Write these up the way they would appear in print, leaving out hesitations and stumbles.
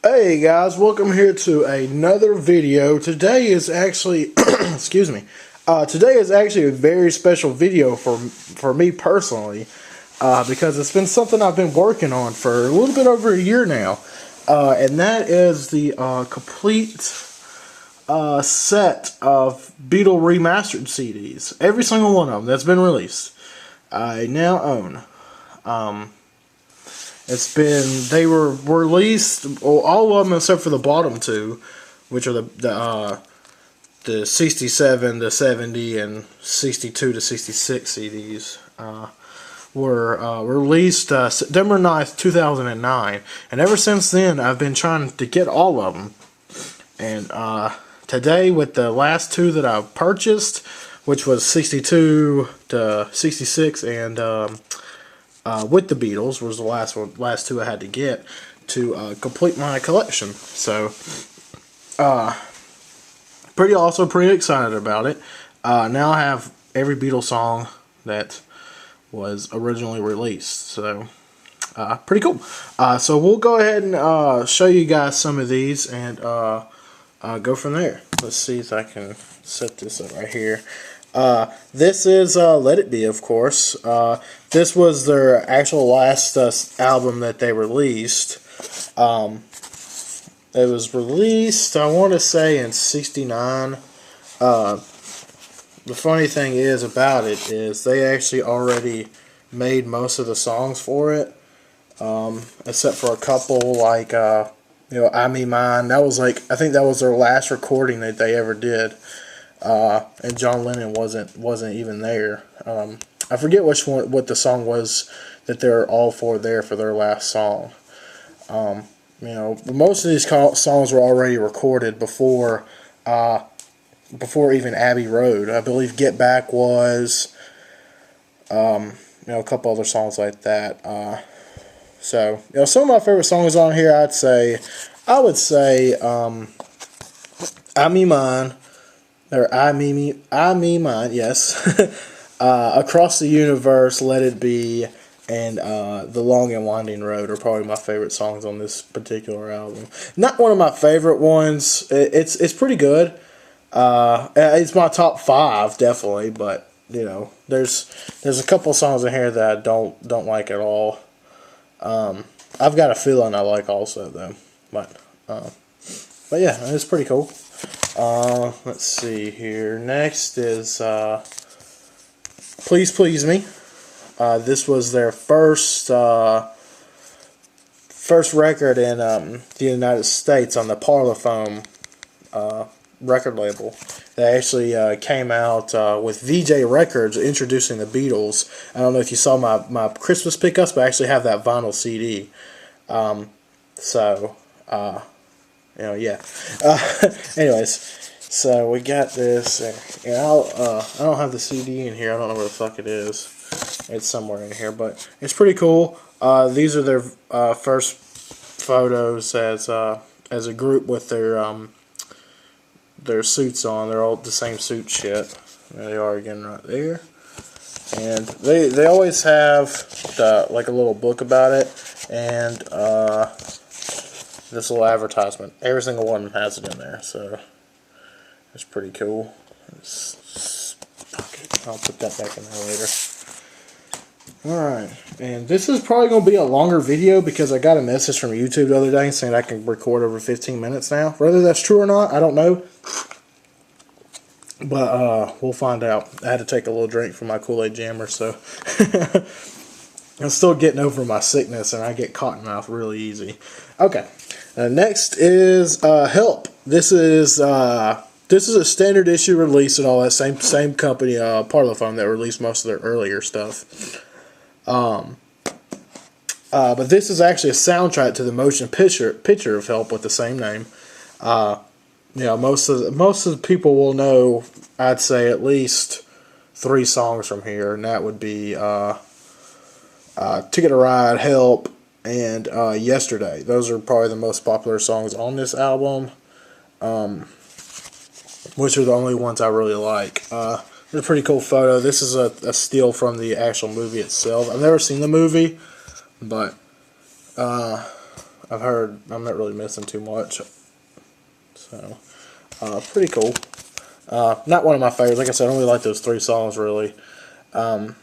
Hey guys, welcome here to another video. Today is actually, excuse me, today is actually a very special video for me personally, because it's been something I've been working on for a little bit over a year now, and that is the complete set of Beatles Remastered CDs. Every single one of them that's been released, I now own. They were released, well, all of them except for the bottom two, which are the 67 to 70 and 62 to 66 CDs, were released September 9th, 2009. And ever since then, I've been trying to get all of them. And today, with the last two that I purchased, which was 62 to 66 and with the Beatles, was the last two I had to get to complete my collection. So, pretty excited about it. Now I have every Beatles song that was originally released. So, pretty cool. So we'll go ahead and show you guys some of these and go from there. Let's see if I can set this up right here. This is Let It Be, of course. This was their actual last album that they released. It was released, I want to say, in '69. The funny thing is about it is they actually already made most of the songs for it, except for a couple, like I Me Mine. That was I think that was their last recording that they ever did. And John Lennon wasn't even there. I forget what the song was that they're all four there for their last song. Most of these songs were already recorded before even Abbey Road. I believe Get Back was, a couple other songs like that. So some of my favorite songs on here, I would say, I Me Mine. Or I Me Mine, yes. Across the Universe, Let It Be, and The Long and Winding Road are probably my favorite songs on this particular album. Not one of my favorite ones. It's pretty good. It's my top 5, definitely, but there's a couple songs in here that I don't like at all. I've Got a Feeling I like also though, but yeah, it's pretty cool. Let's see here. Next is Please Please Me. This was their first record in the United States on the Parlophone record label. They actually came out with VJ Records introducing the Beatles. I don't know if you saw my Christmas pickups, but I actually have that vinyl CD. Yeah. Anyways, so we got this, and I don't have the CD in here. I don't know where the fuck it is. It's somewhere in here, but it's pretty cool. These are their first photos as a group with their suits on. They're all the same suit shit. There they are again, right there. And they always have a little book about it, and this little advertisement. Every single one has it in there, so it's pretty cool. I'll put that back in there later. Alright, and this is probably going to be a longer video because I got a message from YouTube the other day saying I can record over 15 minutes now. Whether that's true or not, I don't know. But we'll find out. I had to take a little drink from my Kool-Aid Jammer, so I'm still getting over my sickness and I get cotton mouth really easy. Okay. Next is Help. This is a standard issue release and all that. Same company, Parlophone, that released most of their earlier stuff. But this is actually a soundtrack to the motion picture of Help with the same name. Most of the people will know, I'd say, at least 3 songs from here, and that would be Ticket to Ride, Help, and Yesterday. Those are probably the most popular songs on this album, which are the only ones I really like. It's a pretty cool photo. This is a steal from the actual movie itself. I've never seen the movie, but I've heard I'm not really missing too much. So, pretty cool. Not one of my favorites. Like I said, I only like those 3 songs really. Now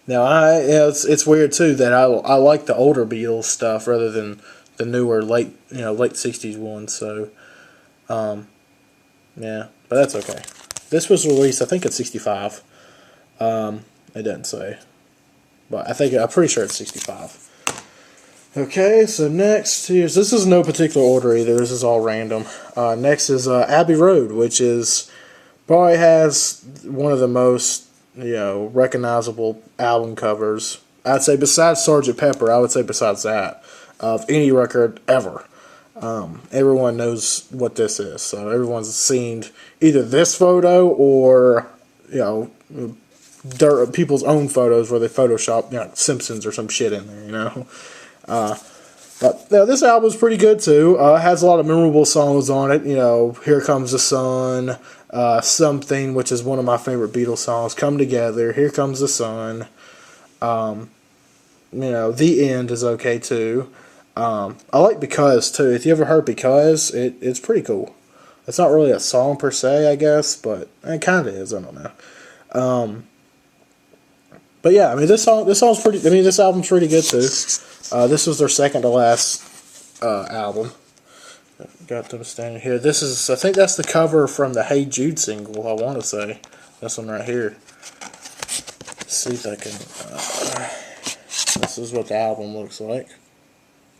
it's weird too that I like the older Beatles stuff rather than the newer late late '60s ones. So, yeah, but that's okay. This was released, I think, in '65. It doesn't say, but I'm pretty sure it's '65. Okay, so next this is no particular order either. This is all random. Next is Abbey Road, which is probably has one of the most recognizable album covers. I'd say besides Sgt. Pepper, I would say besides that of any record ever. Everyone knows what this is, so everyone's seen either this photo or people's own photos where they Photoshop Simpsons or some shit in there, But this album's pretty good too. It has a lot of memorable songs on it. Here Comes the Sun, Something, which is one of my favorite Beatles songs. Come Together, Here Comes the Sun. The End is okay too. I like Because too. If you ever heard Because, it's pretty cool. It's not really a song per se, I guess, but it kind of is. I don't know. But yeah, I mean this song's pretty. I mean this album's pretty good too. This was their second to last album. Got them standing here. I think that's the cover from the Hey Jude single. I want to say this one right here. Let's see if I can. This is what the album looks like.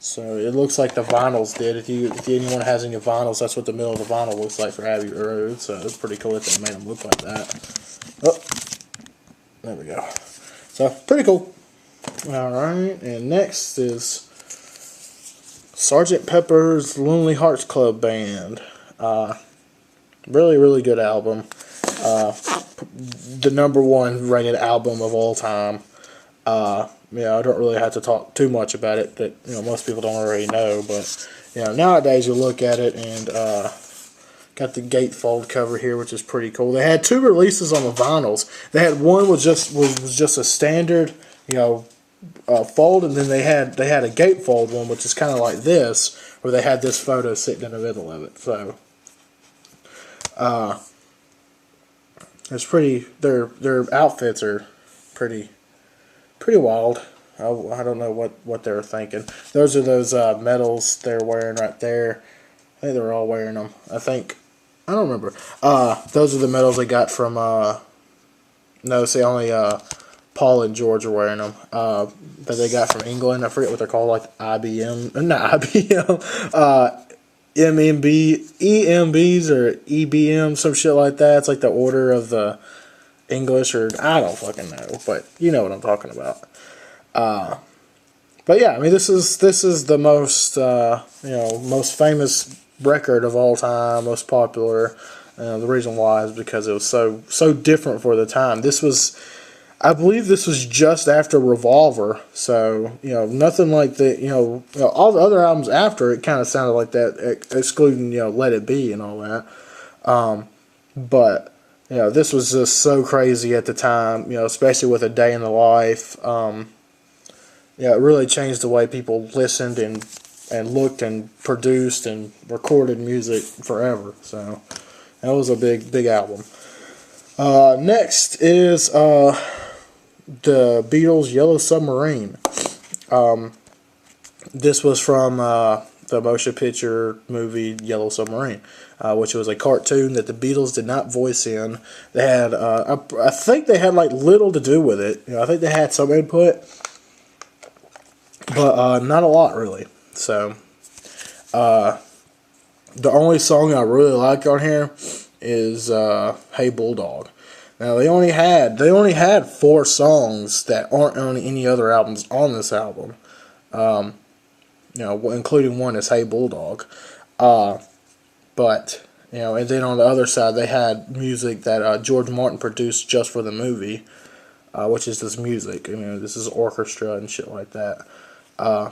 So it looks like the vinyls did. If anyone has any vinyls, that's what the middle of the vinyl looks like for Abbey Road. So it's pretty cool that they made them look like that. Oh, there we go. So pretty cool. Alright, and next is Sgt. Pepper's Lonely Hearts Club Band. Really, really good album. The #1 rated album of all time. I don't really have to talk too much about it. That most people don't already know, but nowadays you look at it and got the gatefold cover here, which is pretty cool. They had 2 releases on the vinyls. They had one was just a standard fold, and then they had a gatefold one, which is kind of like this, where they had this photo sitting in the middle of it. So it's pretty. Their outfits are pretty wild. I don't know what they were thinking. Those are those medals they're wearing right there. I think they were all wearing them. I don't remember. Those are the medals they got from. No, see, only Paul and George are wearing them. That they got from England. I forget what they're called, like IBM, not IBM. EMBs or EBM, some shit like that. It's like the Order of the English, or I don't fucking know, but you know what I'm talking about. But yeah, I mean this is the most most famous record of all time, most popular. The reason why is because it was so different for the time. I believe this was just after Revolver, so nothing like the all the other albums after it kind of sounded like that, excluding Let It Be and all that. But this was just so crazy at the time, especially with A Day in the Life. It really changed the way people listened and looked and produced and recorded music forever. So that was a big album. Next is the Beatles' Yellow Submarine. This was from the motion picture movie Yellow Submarine, which was a cartoon that the Beatles did not voice in. They had, I think they had like little to do with it. I think they had some input, but not a lot really. So, the only song I really like on here is Hey Bulldog. Now they only had 4 songs that aren't on any other albums on this album. Including one is Hey Bulldog. But and then on the other side they had music that George Martin produced just for the movie, which is this music. This is orchestra and shit like that. But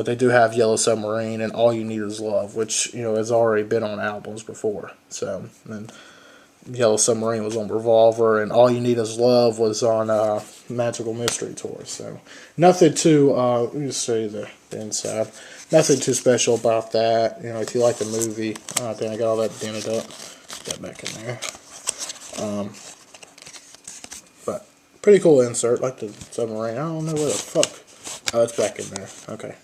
they do have Yellow Submarine and All You Need Is Love, which has already been on albums before. So and Yellow Submarine was on Revolver, and All You Need Is Love was on Magical Mystery Tour. So nothing too. Let me just show you the inside. nothing too special about that. You know, if you like the movie, I think I got all that dented up. Put that back in there. But pretty cool insert, like the submarine. I don't know where the fuck. Oh, it's back in there. Okay,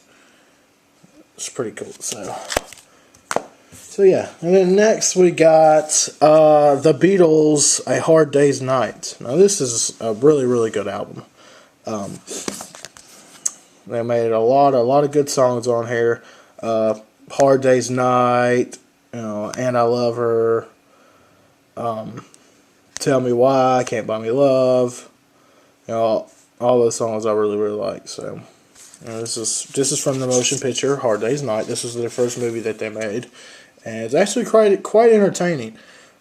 it's pretty cool. So yeah, and then next we got the Beatles, A Hard Day's Night. Now this is a really, really good album. They made a lot of good songs on here. Hard Day's Night, you know, And I Love Her. Tell Me Why, Can't Buy Me Love. You know, all those songs I really, really like. So, you know, this is from the motion picture Hard Day's Night. This was their first movie that they made. And it's actually quite entertaining.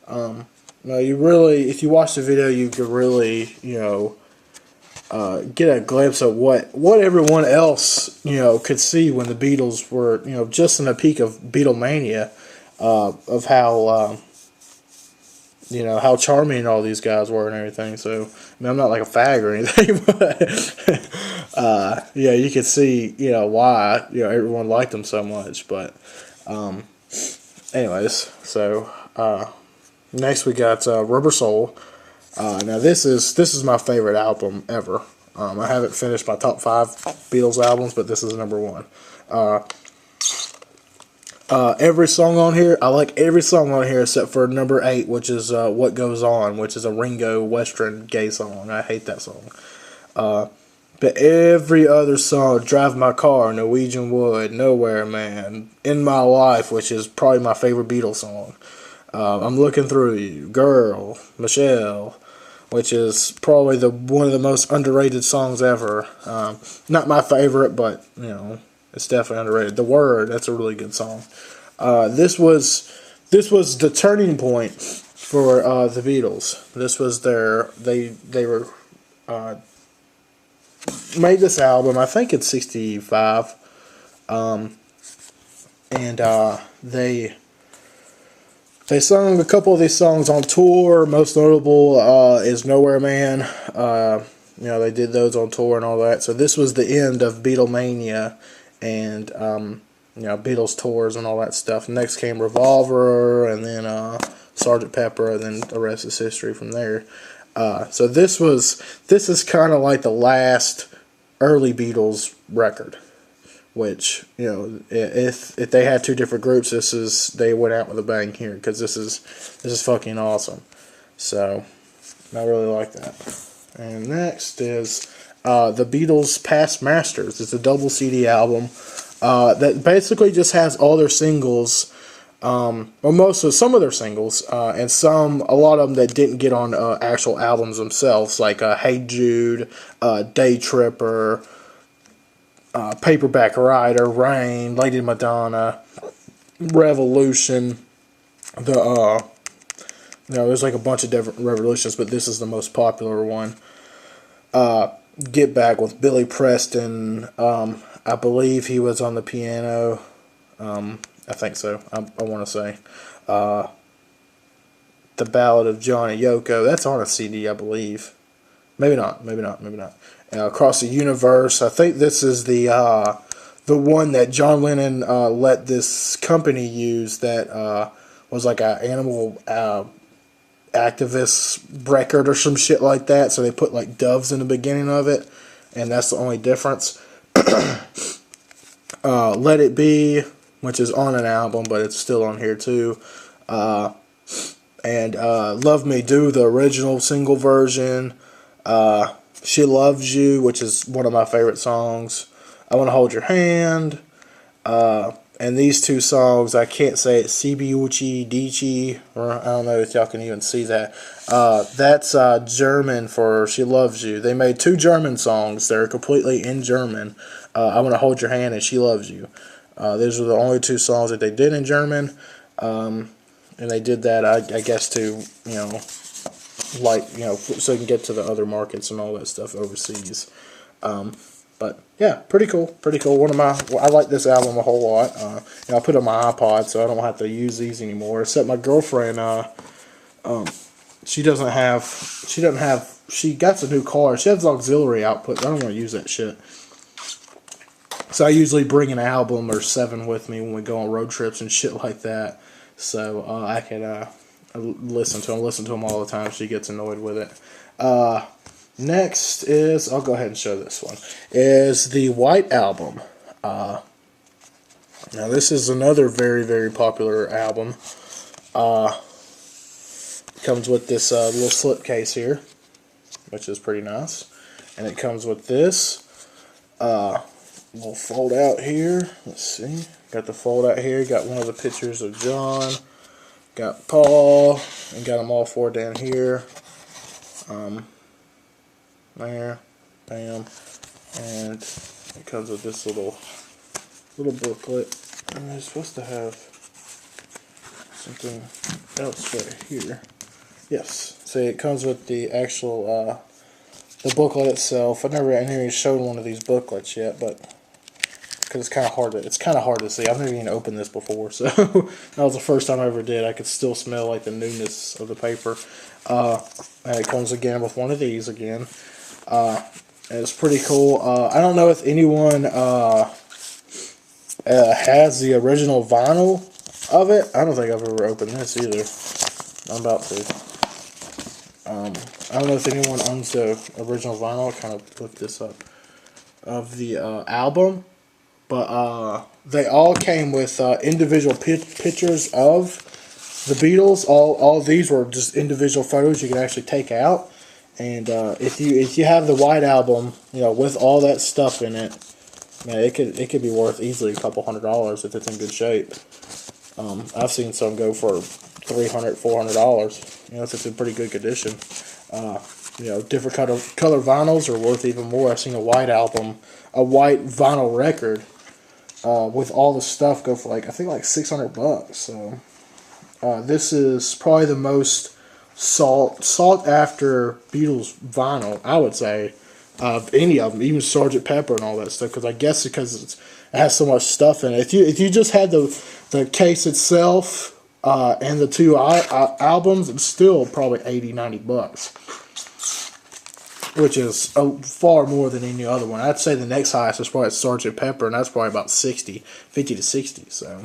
You know, you really, if you watch the video, you could really, you know, get a glimpse of what everyone else, you know, could see when the Beatles were, you know, just in the peak of Beatlemania, of how, you know, how charming all these guys were and everything. So, I mean, I'm not like a fag or anything, but, yeah, you could see, you know, why, you know, everyone liked them so much. But, anyways, so next we got Rubber Soul. Now this is my favorite album ever. I haven't finished my top 5 Beatles albums, but this is number 1. Every song on here, I like every song on here except for number 8, which is What Goes On, which is a Ringo Western gay song. I hate that song. But every other song, Drive My Car, Norwegian Wood, Nowhere Man, In My Life, which is probably my favorite Beatles song. I'm Looking Through You, Girl, Michelle, which is probably one of the most underrated songs ever. Not my favorite, but, you know, it's definitely underrated. The Word, that's a really good song. This was the turning point for the Beatles. This was they were made this album, I think it's 65, and they sung a couple of these songs on tour. Most notable is Nowhere Man. You know, they did those on tour and all that. So this was the end of Beatlemania and you know, Beatles tours and all that stuff. Next came Revolver, and then Sgt. Pepper, and then the rest is history from there. So this is kind of like the last early Beatles record, which, you know, if they had 2 different groups, they went out with a bang here, because this is fucking awesome. So I really like that. And next is the Beatles Past Masters. It's a double CD album that basically just has all their singles. Or some of their singles, and a lot of them that didn't get on actual albums themselves, like Hey Jude, Day Tripper, Paperback Writer, Rain, Lady Madonna, Revolution. You know, there's like a bunch of different Revolutions, but this is the most popular one. Get Back with Billy Preston. I believe he was on the piano. I think so. I want to say. The Ballad of John and Yoko. That's on a CD, I believe. Maybe not. Across the Universe. I think this is the one that John Lennon let this company use that was like an animal activist record or some shit like that. So they put like doves in the beginning of it, and that's the only difference. Let It Be, which is on an album, but it's still on here too. And Love Me Do, the original single version. She Loves You, which is one of my favorite songs. I Want to Hold Your Hand. And these 2 songs, I can't say it, Sibiuchi Dici, or I don't know if y'all can even see that. That's German for She Loves You. They made 2 German songs. They're completely in German. I Want to Hold Your Hand and She Loves You. Those were the only 2 songs that they did in German, and they did that, I guess, to, you know, like, you know, so you can get to the other markets and all that stuff overseas. But yeah, pretty cool. I like this album a whole lot. You know, I put it on my iPod, so I don't have to use these anymore. Except my girlfriend, she got some new car. She has auxiliary output. I don't want to use that shit. So I usually bring an album or 7 with me when we go on road trips and shit like that. So I can listen to them all the time. She gets annoyed with it. Next is, I'll go ahead and show this one, is the White Album. Now this is another very, very popular album. Comes with this little slipcase here, which is pretty nice. And it comes with this little fold out here. Let's see. Got the fold out here. Got one of the pictures of John. Got Paul. And got them all 4 down here. There. Bam. And it comes with this little booklet. And it's supposed to have something else right here. Yes. See, it comes with the actual the booklet itself. I've never even shown one of these booklets yet, but because it's kind of hard to see. I've never even opened this before, so that was the first time I ever did. I could still smell like the newness of the paper. And it comes again with one of these again. And it's pretty cool. I don't know if anyone has the original vinyl of it. I don't think I've ever opened this either. I'm about to. I don't know if anyone owns the original vinyl. I'll kind of look this up. Of the album. But they all came with individual pictures of the Beatles. All these were just individual photos you could actually take out. And if you have the White Album, with all that stuff in it, man, it could be worth easily a couple $100 if it's in good shape. I've seen some go for $300, $400. If it's in pretty good condition. Different color vinyls are worth even more. I've seen a White Album, a white vinyl record, with all the stuff go for I think $600. So this is probably the most sought after Beatles vinyl, I would say, of any of them, even Sgt. Pepper and all that stuff. Because I guess it has so much stuff in it. If you just had the case itself and the 2 albums, it's still probably $80-$90. Which is far more than any other one. I'd say the next highest is probably Sgt. Pepper, and that's probably about 50 to 60. So,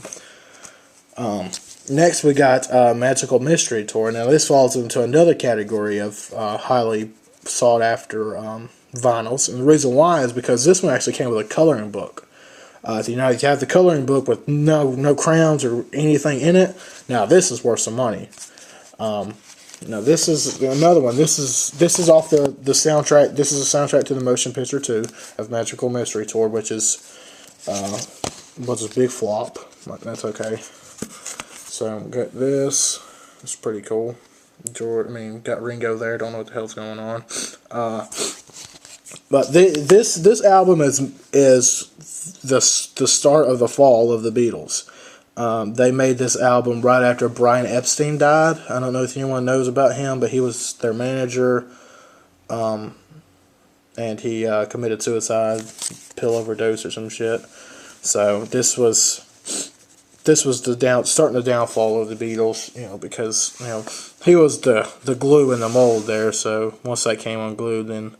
next we got Magical Mystery Tour. Now this falls into another category of highly sought after vinyls, and the reason why is because this one actually came with a coloring book. You have the coloring book with no crayons or anything in it. Now this is worth some money. Now this is another one. This is off the soundtrack. This is a soundtrack to the motion picture 2 of Magical Mystery Tour, which was a big flop. But that's okay. So got this. It's pretty cool. Got Ringo there. Don't know what the hell's going on. But this album is the start of the fall of the Beatles. They made this album right after Brian Epstein died. I don't know if anyone knows about him, but he was their manager, and he committed suicide, pill overdose or some shit. So this was starting the downfall of the Beatles, because he was the glue in the mold there. So once that came unglued, then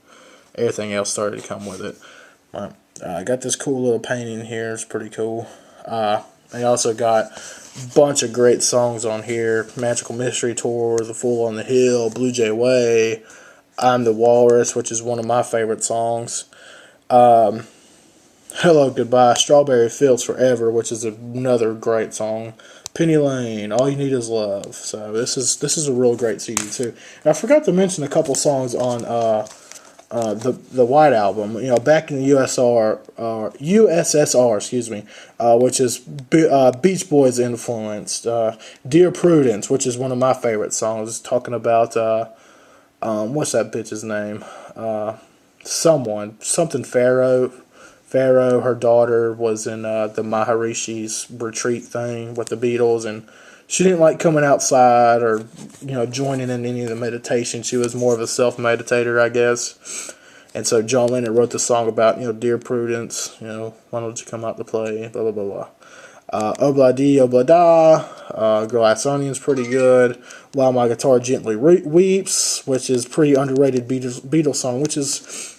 everything else started to come with it. I got this cool little painting here. It's pretty cool. They also got a bunch of great songs on here. Magical Mystery Tour, The Fool on the Hill, Blue Jay Way, I'm the Walrus, which is one of my favorite songs. Hello Goodbye, Strawberry Fields Forever, which is another great song. Penny Lane, All You Need Is Love. So this is a real great CD too. And I forgot to mention a couple songs on the White Album, back in the USSR, excuse me, which is Beach Boys influenced. Dear Prudence, which is one of my favorite songs, talking about what's that bitch's name? Something Pharaoh. Pharaoh, her daughter was in the Maharishi's retreat thing with the Beatles, and she didn't like coming outside or, joining in any of the meditation. She was more of a self-meditator, I guess. And so John Lennon wrote the song about, Dear Prudence, why don't you come out to play, blah, blah, blah, blah. Obla Dee, Obla Da, Glass Onion's pretty good. While My Guitar Gently Weeps, which is pretty underrated Beatles song, which is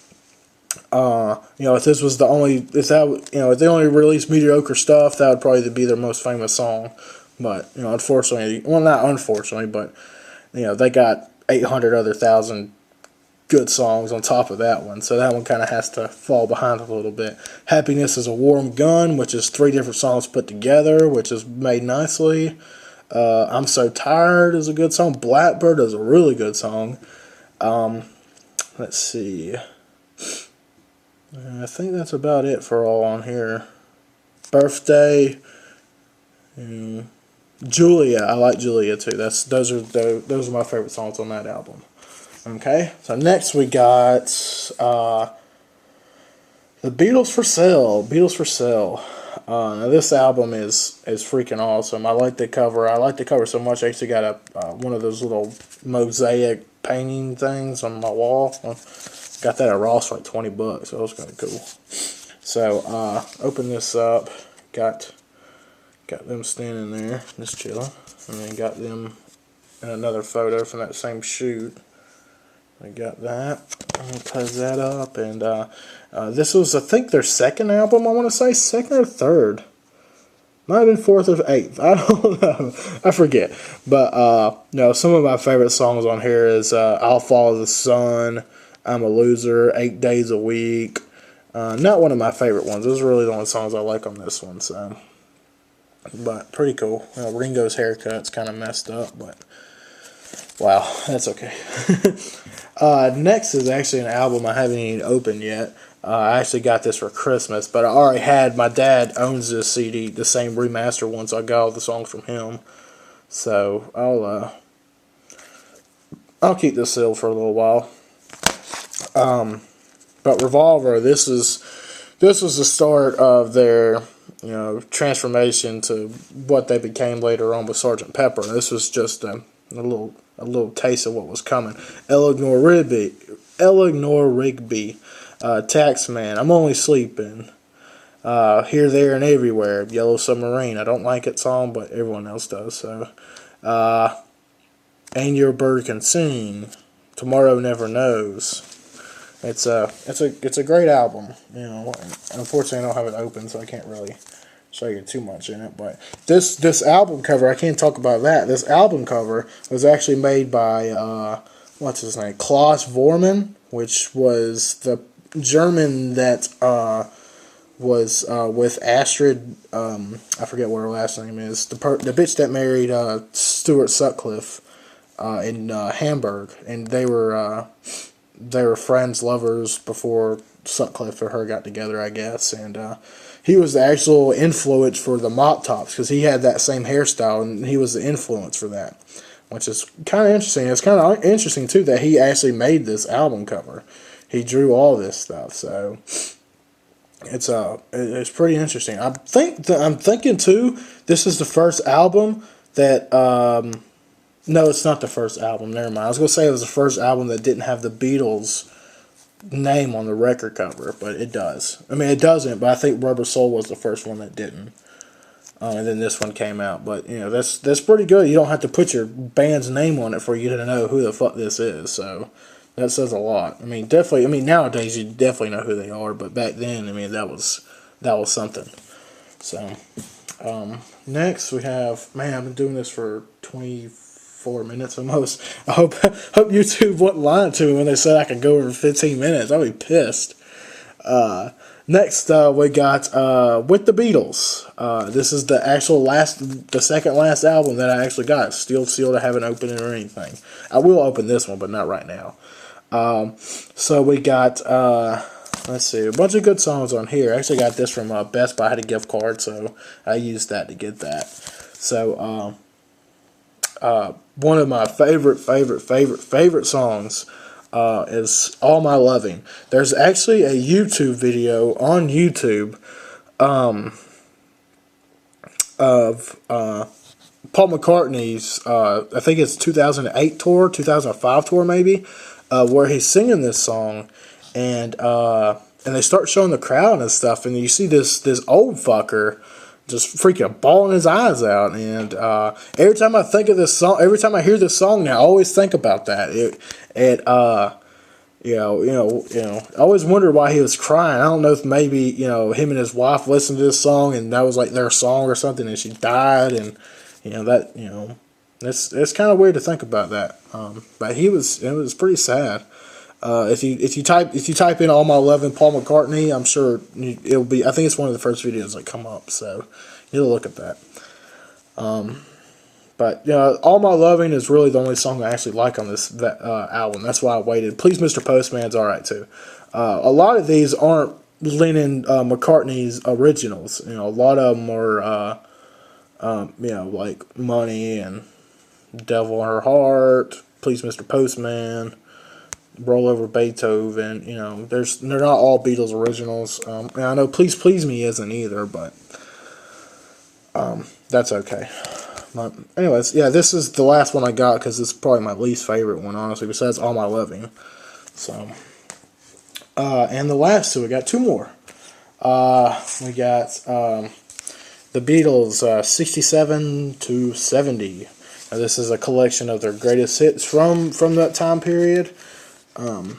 If this was the only, if that, if they only released mediocre stuff, that would probably be their most famous song. But unfortunately, well, not unfortunately, but they got 800 other thousand good songs on top of that one, so that one kind of has to fall behind a little bit. Happiness is a Warm Gun, which is 3 different songs put together, which is made nicely. I'm So Tired is a good song. Blackbird is a really good song. Let's see. I think that's about it for all on here. Birthday. Julia. I like Julia too. Those are my favorite songs on that album. Okay, so next we got the Beatles for Sale. Beatles for Sale. Now this album is freaking awesome. I like the cover. I like the cover so much. I actually got one of those little mosaic painting things on my wall. Got that at Ross for like $20. So that was kind of cool. So open this up. Got them standing there, just chilling, and then got them in another photo from that same shoot. I got that. I'm going to close that up. And this was, I think, their second album, I want to say. Second or third. Might have been fourth or eighth. I don't know. I forget. But, some of my favorite songs on here is I'll Follow the Sun, I'm a Loser, 8 Days a Week. Not one of my favorite ones. Those are really the only songs I like on this one. So, but pretty cool. Ringo's haircut's kind of messed up, but wow, that's okay. Next is actually an album I haven't even opened yet. I actually got this for Christmas, but I already had, my dad owns this CD, the same remaster one, so I got all the songs from him. So I'll keep this sealed for a little while. But Revolver, this was the start of their transformation to what they became later on with Sgt. Pepper. This was just a little taste of what was coming. Eleanor Rigby, Taxman, I'm Only Sleeping, Here, There, and Everywhere, Yellow Submarine. I don't like it song, but everyone else does. So, And Your Bird Can Sing, Tomorrow Never Knows. It's a great album. Unfortunately, I don't have it open, so I can't really show you too much in it. But this album cover, I can't talk about that. This album cover was actually made by what's his name, Klaus Vormann, which was the German that was with Astrid. I forget what her last name is. The bitch that married Stuart Sutcliffe in Hamburg, and they were friends, lovers before Sutcliffe and her got together, I guess. And he was the actual influence for the mop tops because he had that same hairstyle, and he was the influence for that, which is kind of interesting. It's kind of interesting too that he actually made this album cover. He drew all this stuff, so it's pretty interesting. I'm thinking too, this is the first album that no, it's not the first album. Never mind. I was gonna say it was the first album that didn't have the Beatles name on the record cover, but it does. I mean, it doesn't, but I think Rubber Soul was the first one that didn't. And then this one came out, but that's pretty good. You don't have to put your band's name on it for you to know who the fuck this is. So that says a lot. I mean, definitely. I mean, nowadays you definitely know who they are, but back then, I mean, that was something. So next we have, man, I've been doing this for 24 minutes almost. I hope YouTube wouldn't lie to me when they said I could go over 15 minutes. I'd be pissed. Next, we got With the Beatles. This is the second last album that I actually got. Still sealed. I haven't opened it or anything. I will open this one, but not right now. So we got, let's see, a bunch of good songs on here. I actually got this from Best Buy. I had a gift card, so I used that to get that. So, one of my favorite songs is All My Loving. There's actually a YouTube video on YouTube of Paul McCartney's, I think it's 2008 tour, 2005 tour maybe, where he's singing this song, and they start showing the crowd and stuff, and you see this old fucker just freaking bawling his eyes out. And every time I think of this song, every time I hear this song now, I always think about that. I always wondered why he was crying. I don't know if maybe him and his wife listened to this song and that was like their song or something, and she died, and it's kind of weird to think about that. But it was pretty sad. If you type in "All My Loving" Paul McCartney, I'm sure it'll be. I think it's one of the first videos that come up, so you'll look at that. But "All My Loving" is really the only song I actually like on this album. That's why I waited. "Please Mr. Postman's" alright too. A lot of these aren't Lennon McCartney's originals. A lot of them are like "Money" and "Devil in Her Heart," "Please Mr. Postman," "Roll Over Beethoven." They're not all Beatles originals. And I know "Please Please Me" isn't either, but that's okay. But anyways, yeah, this is the last one I got because it's probably my least favorite one, honestly, besides "All My Loving." So, and the last two, we got two more. We got the Beatles 67 to 70. Now, this is a collection of their greatest hits from that time period. And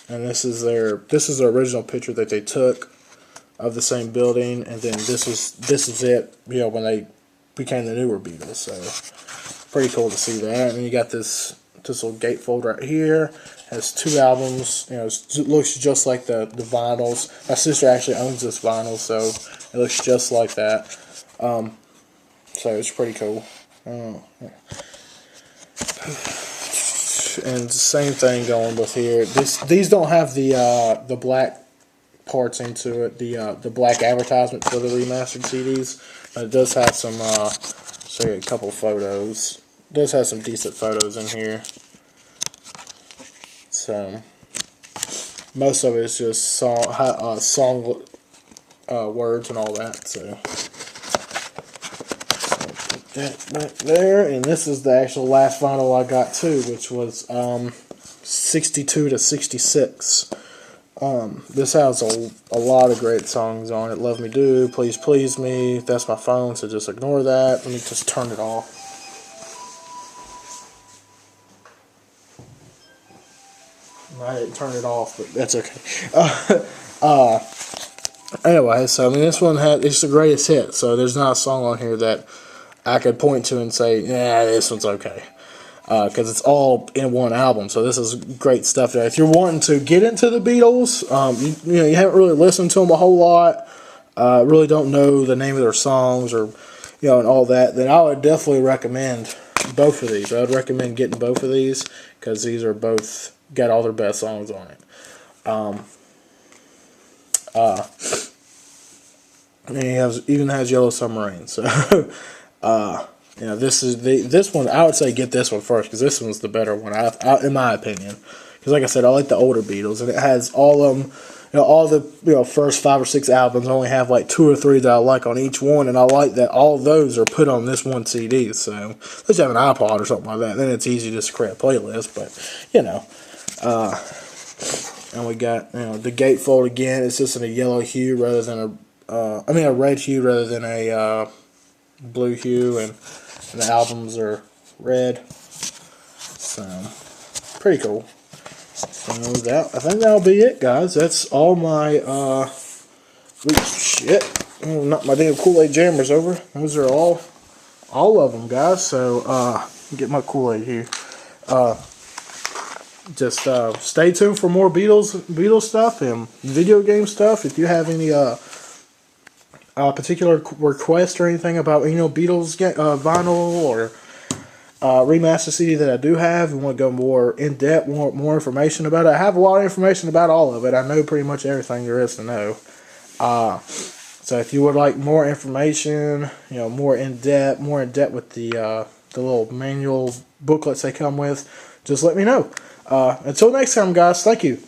this is their original picture that they took of the same building, and then this is it. When they became the newer Beatles. So pretty cool to see that. And you got this little gatefold right here. Has two albums. It looks just like the vinyls. My sister actually owns this vinyl, so it looks just like that. So it's pretty cool. And same thing going with here. These don't have the black parts into it. The black advertisement for the remastered CDs. But it does have some. Show you a couple photos. It does have some decent photos in here. So most of it is just song words and all that. So put that back there, and this is the actual last vinyl I got too, which was 62 to 66. This has a lot of great songs on it. "Love Me Do," "Please Please Me." That's my phone, so just ignore that. Let me just turn it off. I didn't turn it off, but that's okay. Anyway, so this one it's the greatest hit. So there's not a song on here that I could point to and say, "Yeah, this one's okay." Because it's all in one album, so this is great stuff there. If you're wanting to get into the Beatles, you haven't really listened to them a whole lot, really don't know the name of their songs or and all that, then I would definitely recommend both of these. I would recommend getting both of these because these are both got all their best songs on it. And he even has "Yellow Submarine." So. This one, I would say get this one first because this one's the better one, in my opinion. Because like I said, I like the older Beatles, and it has all of them, all the first 5 or 6 albums only have like 2 or 3 that I like on each one, and I like that all of those are put on this one CD. So let's have an iPod or something like that. Then it's easy just to create a playlist. But and we got the gatefold again. It's just in a yellow hue rather than a red hue rather than a blue hue, and the albums are red. So pretty cool. So I think that'll be it, guys. That's all my shit. Not my damn Kool-Aid jammers over. Those are all of them, guys. So get my Kool-Aid here. Just stay tuned for more Beatles stuff and video game stuff. If you have any particular request or anything about Beatles vinyl or remaster CD that I do have, and want to go more in depth, want more information about it, I have a lot of information about all of it. I know pretty much everything there is to know. So if you would like more information, more in depth with the little manual booklets they come with, just let me know. Until next time, guys. Thank you.